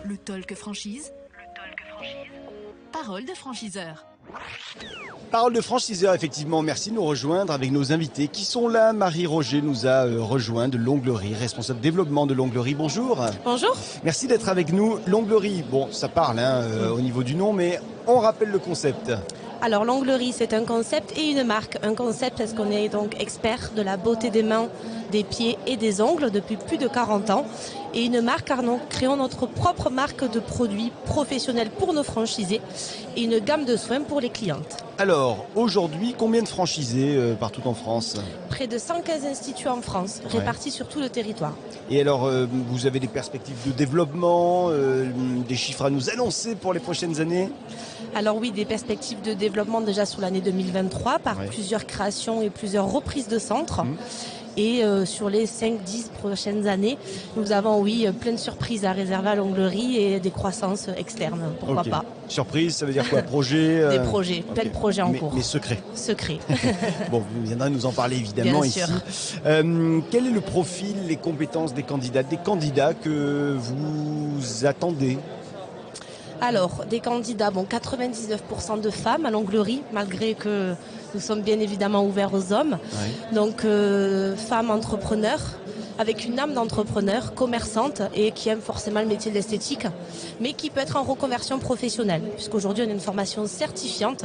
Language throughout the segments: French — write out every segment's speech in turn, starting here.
Le talk franchise. Parole de franchiseur. Parole de franchiseur, effectivement. Merci de nous rejoindre avec nos invités qui sont là. Marie Roger nous a rejoint de l'Onglerie, responsable développement de l'Onglerie. Bonjour. Bonjour. Merci d'être avec nous. L'Onglerie, bon, ça parle au niveau du nom, mais on rappelle le concept. Alors l'Onglerie, c'est un concept et une marque. Un concept parce qu'on est donc expert de la beauté des mains, des pieds et des ongles depuis plus de 40 ans. Et une marque car nous créons notre propre marque de produits professionnels pour nos franchisés et une gamme de soins pour les clientes. Alors, aujourd'hui, combien de franchisés partout en France ? Près de 115 instituts en France, répartis sur tout le territoire. Et alors, vous avez des perspectives de développement, des chiffres à nous annoncer pour les prochaines années ? Alors oui, des perspectives de développement déjà sur l'année 2023 par plusieurs créations et plusieurs reprises de centres. Et sur les 5-10 prochaines années, nous avons, plein de surprises à réserver à l'Onglerie et des croissances externes, pourquoi pas. Surprise, ça veut dire quoi ? Projet Des projets, plein de projets en cours. Mais secrets. Secrets. Bon, vous viendrez nous en parler évidemment Bien ici. sûr. Quel est le profil, les compétences des candidats que vous attendez ? Alors, des candidats, 99% de femmes à l'Onglerie, malgré que nous sommes bien évidemment ouverts aux hommes. Donc, femmes entrepreneurs, avec une âme d'entrepreneur, commerçante et qui aime forcément le métier de l'esthétique, mais qui peut être en reconversion professionnelle, puisqu'aujourd'hui on a une formation certifiante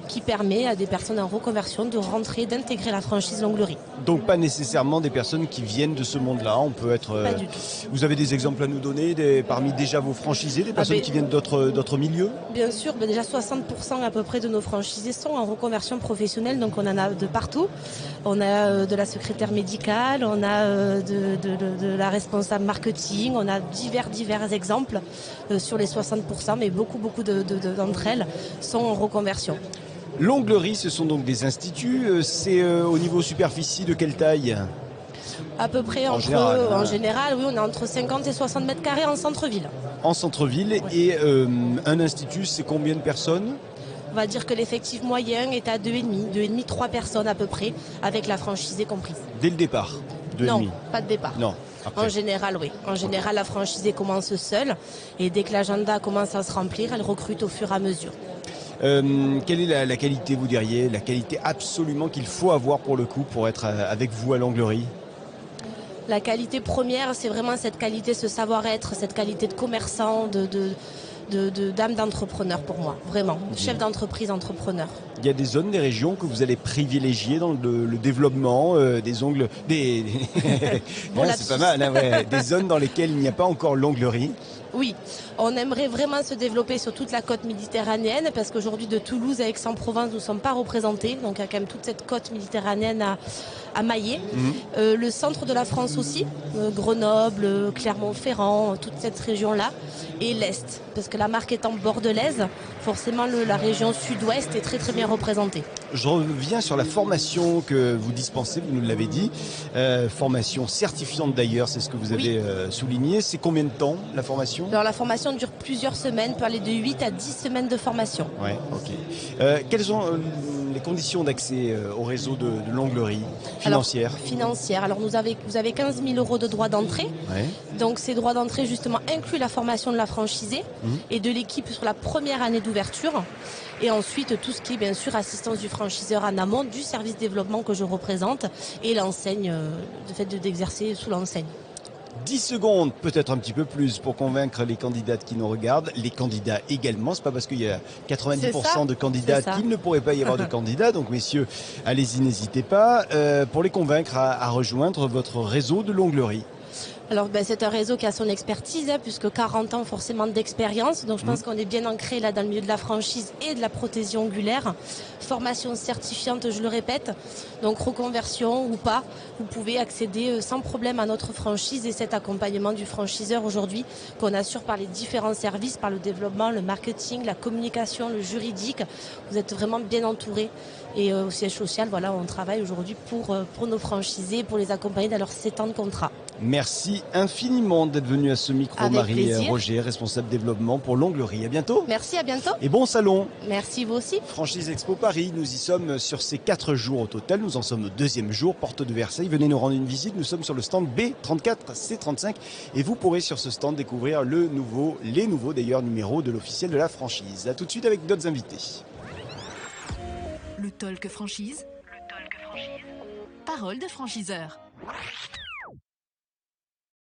qui permet à des personnes en reconversion de rentrer, d'intégrer la franchise l'Onglerie. Donc pas nécessairement des personnes qui viennent de ce monde-là, on peut être... Pas du tout. Vous avez des exemples à nous donner, parmi déjà vos franchisés, des personnes qui viennent d'autres milieux ? Bien sûr, déjà 60% à peu près de nos franchisés sont en reconversion professionnelle, donc on en a de partout. On a de la secrétaire médicale, on a de la responsable marketing, on a divers exemples sur les 60%, mais beaucoup d'entre elles sont en reconversion. L'Onglerie, ce sont donc des instituts, c'est au niveau superficie de quelle taille ? À peu près en général, oui, on est entre 50 et 60 mètres carrés en centre-ville. En centre-ville, et un institut, c'est combien de personnes ? On va dire que l'effectif moyen est à 2,5, 3 personnes à peu près, avec la franchisée comprise. Dès le départ ? Non, pas de départ. Non. Après. En général, oui. En général, la franchisée commence seule et dès que l'agenda commence à se remplir, elle recrute au fur et à mesure. Quelle est la qualité, vous diriez, la qualité absolument qu'il faut avoir pour le coup pour être avec vous à l'Onglerie ? La qualité première, c'est vraiment cette qualité, ce savoir-être, cette qualité de commerçant, d'âme d'entrepreneur pour moi, vraiment. Chef d'entreprise, entrepreneur. Il y a des zones, des régions que vous allez privilégier dans le développement des ongles, c'est pas mal, des zones dans lesquelles il n'y a pas encore l'Onglerie. Oui, on aimerait vraiment se développer sur toute la côte méditerranéenne parce qu'aujourd'hui de Toulouse à Aix-en-Provence, nous ne sommes pas représentés. Donc il y a quand même toute cette côte méditerranéenne à mailler. Le centre de la France aussi, Grenoble, Clermont-Ferrand, toute cette région-là. Et l'Est, parce que la marque étant bordelaise, forcément la région sud-ouest est très très bien représentée. Je reviens sur la formation que vous dispensez, vous nous l'avez dit. Formation certifiante d'ailleurs, c'est ce que vous avez souligné. C'est combien de temps la formation ? Alors la formation dure plusieurs semaines, peut aller de 8 à 10 semaines de formation. Ouais, ok. Quelles sont les conditions d'accès au réseau de l'Onglerie financière ? Financière. Alors vous avez 15 000 euros de droits d'entrée. Donc ces droits d'entrée justement incluent la formation de la franchisée et de l'équipe sur la première année d'ouverture. Et ensuite, tout ce qui est bien sûr assistance du franchiseur en amont, du service développement que je représente et l'enseigne, le fait d'exercer sous l'enseigne. 10 secondes, peut-être un petit peu plus, pour convaincre les candidates qui nous regardent, les candidats également. C'est pas parce qu'il y a 90% de candidats qu'il ne pourrait pas y avoir de candidats. Donc messieurs, allez-y, n'hésitez pas, pour les convaincre à rejoindre votre réseau de l'Onglerie. Alors c'est un réseau qui a son expertise, puisque 40 ans forcément d'expérience. Donc je pense qu'on est bien ancré là dans le milieu de la franchise et de la prothésie ongulaire. Formation certifiante, je le répète. Donc reconversion ou pas, vous pouvez accéder sans problème à notre franchise et cet accompagnement du franchiseur aujourd'hui qu'on assure par les différents services, par le développement, le marketing, la communication, le juridique. Vous êtes vraiment bien entouré. Et au siège social, on travaille aujourd'hui pour nos franchisés, pour les accompagner dans leurs 7 ans de contrat. Merci Merci infiniment d'être venu à ce micro, Avec Marie plaisir. Roger, responsable développement pour l'Onglerie. À bientôt. Merci, à bientôt. Et bon salon. Merci, vous aussi. Franchise Expo Paris, nous y sommes sur ces 4 jours au total. Nous en sommes au 2e jour, porte de Versailles. Venez nous rendre une visite. Nous sommes sur le stand B34C35 et vous pourrez sur ce stand découvrir les nouveaux d'ailleurs numéros de l'officiel de la franchise. A tout de suite avec d'autres invités. Le talk franchise. Parole de franchiseur.